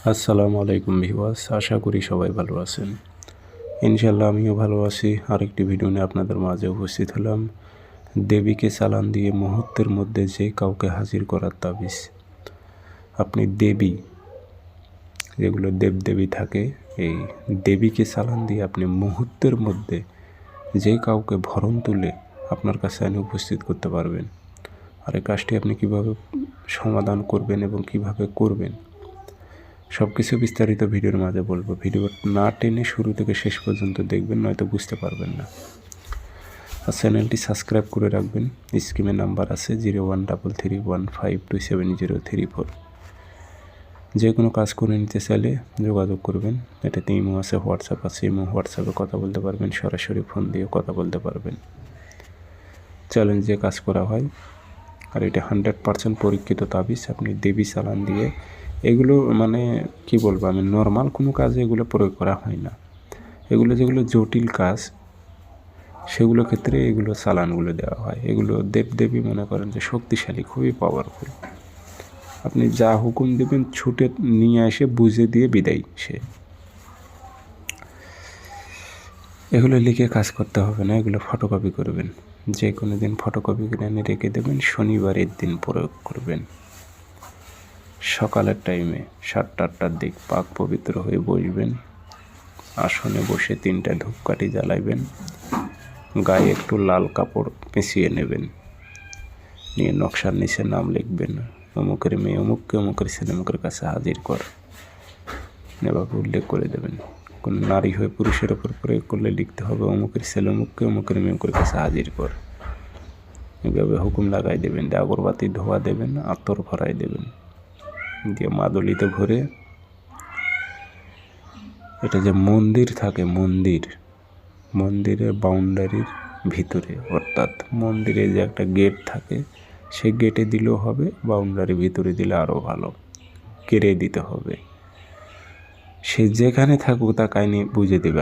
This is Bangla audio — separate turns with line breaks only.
আসসালামু আলাইকুম ভিউয়ার্স, আশা করি সবাই ভালো আছেন। ইনশাল্লাহ আমিও ভালো আছি। আরেকটি ভিডিও নিয়ে আপনাদের মাঝে উপস্থিত হলাম। দেবীকে চালান দিয়ে মুহূর্তের মধ্যে যে কাউকে হাজির করার তাবিজ। আপনি দেবী, যেগুলো দেবদেবী থাকে, এই দেবীকে চালান দিয়ে আপনি মুহূর্তের মধ্যে যে কাউকে ভরণ তুলে আপনার কাছে এনে উপস্থিত করতে পারবেন। আর এই কাজটি আপনি কীভাবে সমাধান করবেন এবং কিভাবে করবেন সব কিছু বিস্তারিত ভিডিওর মাঝে বলবো। ভিডিও না টেনে শুরু থেকে শেষ পর্যন্ত দেখবেন, নয়তো বুঝতে পারবেন না। আর চ্যানেলটি সাবস্ক্রাইব করে রাখবেন। স্ক্রিনে নাম্বার আছে 013315270034। যে কোনো কাজ করে নিতে চাইলে যোগাযোগ করবেন। এটাতে ইমো আছে, হোয়াটসঅ্যাপ আছে। হোয়াটসঅ্যাপে কথা বলতে পারবেন, সরাসরি ফোন দিয়ে কথা বলতে পারবেন। চ্যালেঞ্জ যে কাজ করা হয়, আর এটা 100% পরীক্ষিত তাবিজ। আপনি দেবী চালান দিয়ে এগুলো মানে কি বলবো, আমি নর্মাল কোনো কাজে এগুলো প্রয়োগ করা হয় না। এগুলো যেগুলো জটিল কাজ, সেগুলো ক্ষেত্রে এগুলো চালানগুলো দেওয়া হয়। এগুলো দেবদেবী মনে করেন যে শক্তিশালী, খুবই পাওয়ারফুল। আপনি যা হুকুম দেবেন ছুটে নিয়ে এসে বুঝে দিয়ে বিদায় সে। এগুলো লিখে কাজ করতে হবে না, এগুলো ফটোকপি করবেন। যে কোনো দিন ফটোকপি করে এনে রেখে দেবেন, শনিবারের দিন প্রয়োগ করবেন। সকালের টাইমে 7টা-8টার দিক পাক পবিত্র হয়ে বসবেন। আসনে বসে 3টা ধূপকাঠি জ্বালাইবেন। গায়ে একটু লাল কাপড় পেঁচিয়ে নেবেন। নিয়ে নকশার নিচে নাম লিখবেন, অমুকের মেয়ে অমুককে অমুকের ছেলে অমুকের কাছে হাজির কর। এভাবে উল্লেখ করে দেবেন। কোনো নারী হয়ে পুরুষের ওপর প্রয়োগ করলে লিখতে হবে, অমুকের ছেলে অমুককে অমুকের মেয়ে অমুকের কাছে হাজির কর। এভাবে হুকুম লাগাই দেবেন। দিয়ে আগরবাতি ধোয়া দেবেন, আতর ভরাই দেবেন। দিয়ে মাদলিতে ভরে, এটা যে মন্দির থাকে, মন্দিরের বাউন্ডারির ভিতরে, অর্থাৎ মন্দিরে যে একটা গেট থাকে, সেই গেটে দিলেও হবে, বাউন্ডারির ভিতরে দিলে আরও ভালো। কেড়ে দিতে হবে। সে যেখানে থাকুক তা কাহিনি বুঝে দেবে।